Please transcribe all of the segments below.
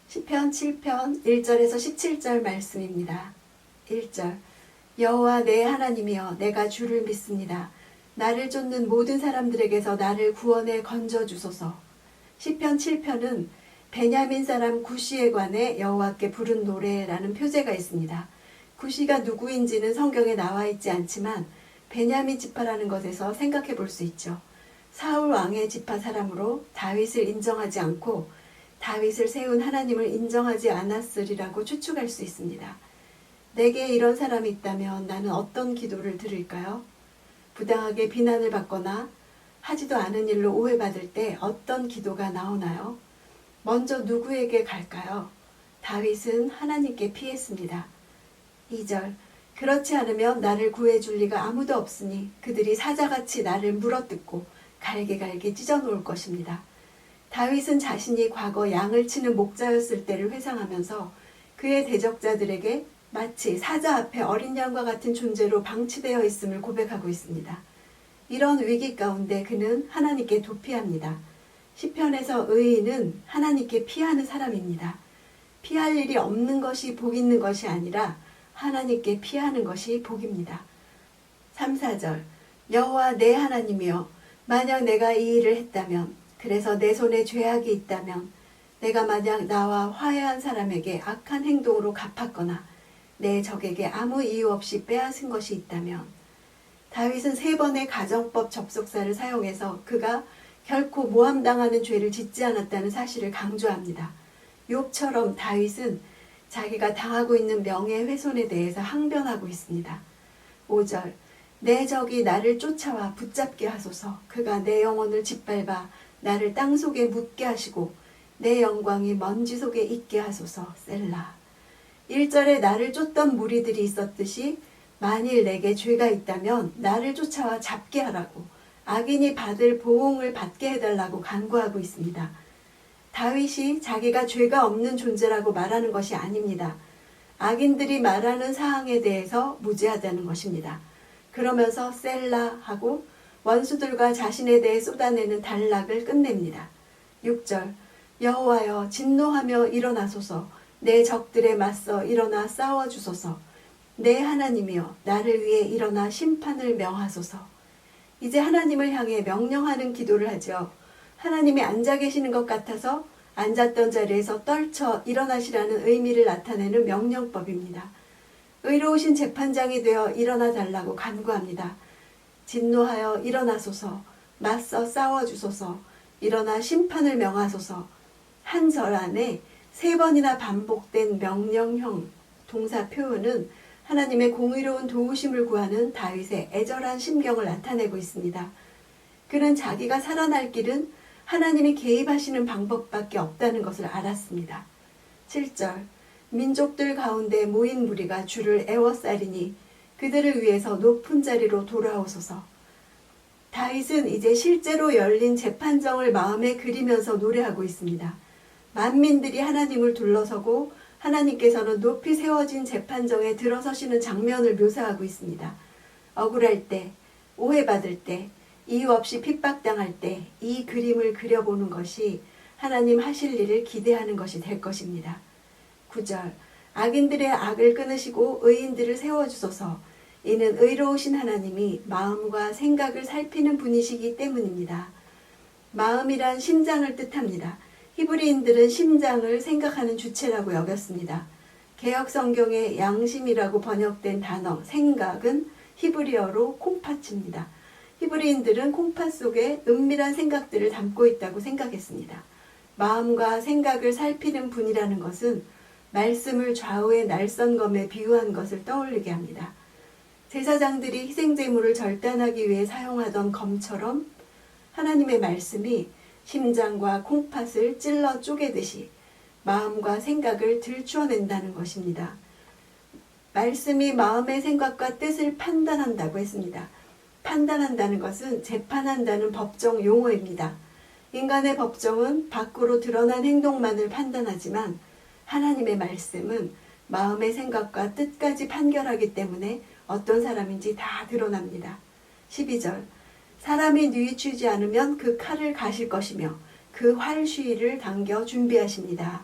시편 7편 1절에서 17절 말씀입니다. 1절 여호와 내 하나님이여 내가 주를 믿습니다. 나를 쫓는 모든 사람들에게서 나를 구원해 건져주소서. 시편 7편은 베냐민 사람 구시에 관해 여호와께 부른 노래라는 표제가 있습니다. 구시가 누구인지는 성경에 나와 있지 않지만 베냐민 지파라는 것에서 생각해 볼 수 있죠. 사울 왕의 지파 사람으로 다윗을 인정하지 않고 다윗을 세운 하나님을 인정하지 않았으리라고 추측할 수 있습니다. 내게 이런 사람이 있다면 나는 어떤 기도를 드릴까요? 부당하게 비난을 받거나 하지도 않은 일로 오해받을 때 어떤 기도가 나오나요? 먼저 누구에게 갈까요? 다윗은 하나님께 피했습니다. 2절 그렇지 않으면 나를 구해줄 리가 아무도 없으니 그들이 사자같이 나를 물어뜯고 갈기갈기 찢어놓을 것입니다. 다윗은 자신이 과거 양을 치는 목자였을 때를 회상하면서 그의 대적자들에게 마치 사자 앞에 어린 양과 같은 존재로 방치되어 있음을 고백하고 있습니다. 이런 위기 가운데 그는 하나님께 도피합니다. 시편에서 의인은 하나님께 피하는 사람입니다. 피할 일이 없는 것이 복 있는 것이 아니라 하나님께 피하는 것이 복입니다. 3, 4절 여호와 내 하나님이여 만약 내가 이 일을 했다면 그래서 내 손에 죄악이 있다면 내가 만약 나와 화해한 사람에게 악한 행동으로 갚았거나 내 적에게 아무 이유 없이 빼앗은 것이 있다면 다윗은 3번의 가정법 접속사를 사용해서 그가 결코 모함당하는 죄를 짓지 않았다는 사실을 강조합니다. 욥처럼 다윗은 자기가 당하고 있는 명예훼손에 대해서 항변하고 있습니다. 5절 내 적이 나를 쫓아와 붙잡게 하소서. 그가 내 영혼을 짓밟아 나를 땅속에 묻게 하시고 내 영광이 먼지 속에 있게 하소서. 셀라. 1절에 나를 쫓던 무리들이 있었듯이 만일 내게 죄가 있다면 나를 쫓아와 잡게 하라고 악인이 받을 보응을 받게 해달라고 간구하고 있습니다. 다윗이 자기가 죄가 없는 존재라고 말하는 것이 아닙니다. 악인들이 말하는 사항에 대해서 무죄하다는 것입니다. 그러면서 셀라 하고 원수들과 자신에 대해 쏟아내는 단락을 끝냅니다. 6절 여호와여 진노하며 일어나소서. 내 적들에 맞서 일어나 싸워주소서. 내 하나님이여 나를 위해 일어나 심판을 명하소서. 이제 하나님을 향해 명령하는 기도를 하죠. 하나님이 앉아 계시는 것 같아서 앉았던 자리에서 떨쳐 일어나시라는 의미를 나타내는 명령법입니다. 의로우신 재판장이 되어 일어나 달라고 간구합니다. 진노하여 일어나소서. 맞서 싸워주소서. 일어나 심판을 명하소서. 한 절 안에 3번이나 반복된 명령형 동사 표현은 하나님의 공의로운 도우심을 구하는 다윗의 애절한 심경을 나타내고 있습니다. 그는 자기가 살아날 길은 하나님이 개입하시는 방법밖에 없다는 것을 알았습니다. 7절 민족들 가운데 모인 무리가 주를 애워싸리니 그들을 위해서 높은 자리로 돌아오소서. 다윗은 이제 실제로 열린 재판정을 마음에 그리면서 노래하고 있습니다. 만민들이 하나님을 둘러서고 하나님께서는 높이 세워진 재판정에 들어서시는 장면을 묘사하고 있습니다. 억울할 때, 오해받을 때, 이유 없이 핍박당할 때 이 그림을 그려보는 것이 하나님 하실 일을 기대하는 것이 될 것입니다. 9절 악인들의 악을 끊으시고 의인들을 세워주소서. 이는 의로우신 하나님이 마음과 생각을 살피는 분이시기 때문입니다. 마음이란 심장을 뜻합니다. 히브리인들은 심장을 생각하는 주체라고 여겼습니다. 개역성경의 양심이라고 번역된 단어 생각은 히브리어로 콩팥입니다. 히브리인들은 콩팥 속에 은밀한 생각들을 담고 있다고 생각했습니다. 마음과 생각을 살피는 분이라는 것은 말씀을 좌우의 날선검에 비유한 것을 떠올리게 합니다. 제사장들이 희생제물을 절단하기 위해 사용하던 검처럼 하나님의 말씀이 심장과 콩팥을 찔러 쪼개듯이 마음과 생각을 들추어낸다는 것입니다. 말씀이 마음의 생각과 뜻을 판단한다고 했습니다. 판단한다는 것은 재판한다는 법정 용어입니다. 인간의 법정은 밖으로 드러난 행동만을 판단하지만 하나님의 말씀은 마음의 생각과 뜻까지 판결하기 때문에 어떤 사람인지 다 드러납니다. 12절 사람이 뉘우치지 않으면 그 칼을 가실 것이며 그 활 쉬위를 당겨 준비하십니다.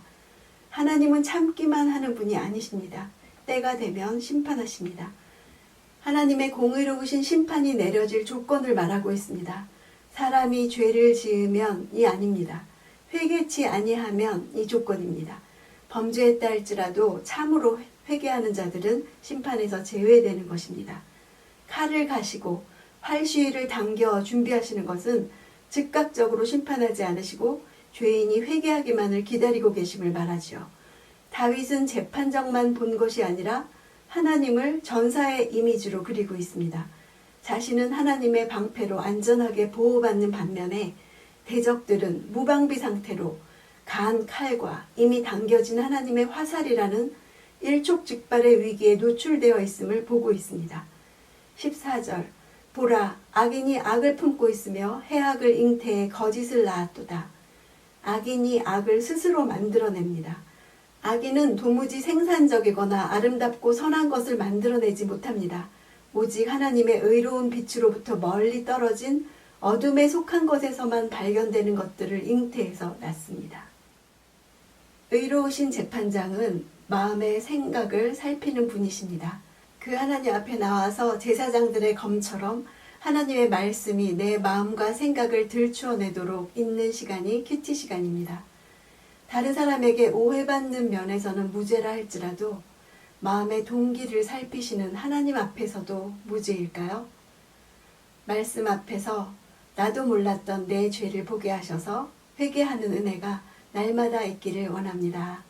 하나님은 참기만 하는 분이 아니십니다. 때가 되면 심판하십니다. 하나님의 공의로우신 심판이 내려질 조건을 말하고 있습니다. 사람이 죄를 지으면이 아닙니다. 회개치 아니하면 이 조건입니다. 범죄했다 할지라도 참으로 회개하는 자들은 심판에서 제외되는 것입니다. 칼을 가시고 활시위를 당겨 준비하시는 것은 즉각적으로 심판하지 않으시고 죄인이 회개하기만을 기다리고 계심을 말하지요. 다윗은 재판정만 본 것이 아니라 하나님을 전사의 이미지로 그리고 있습니다. 자신은 하나님의 방패로 안전하게 보호받는 반면에 대적들은 무방비 상태로 간 칼과 이미 당겨진 하나님의 화살이라는 일촉즉발의 위기에 노출되어 있음을 보고 있습니다. 14절 보라 악인이 악을 품고 있으며 해악을 잉태해 거짓을 낳았도다. 악인이 악을 스스로 만들어냅니다. 악인은 도무지 생산적이거나 아름답고 선한 것을 만들어내지 못합니다. 오직 하나님의 의로운 빛으로부터 멀리 떨어진 어둠에 속한 것에서만 발견되는 것들을 잉태해서 낳습니다. 의로우신 재판장은 마음의 생각을 살피는 분이십니다. 그 하나님 앞에 나와서 제사장들의 검처럼 하나님의 말씀이 내 마음과 생각을 들추어내도록 있는 시간이 큐티 시간입니다. 다른 사람에게 오해받는 면에서는 무죄라 할지라도 마음의 동기를 살피시는 하나님 앞에서도 무죄일까요? 말씀 앞에서 나도 몰랐던 내 죄를 보게 하셔서 회개하는 은혜가 날마다 있기를 원합니다.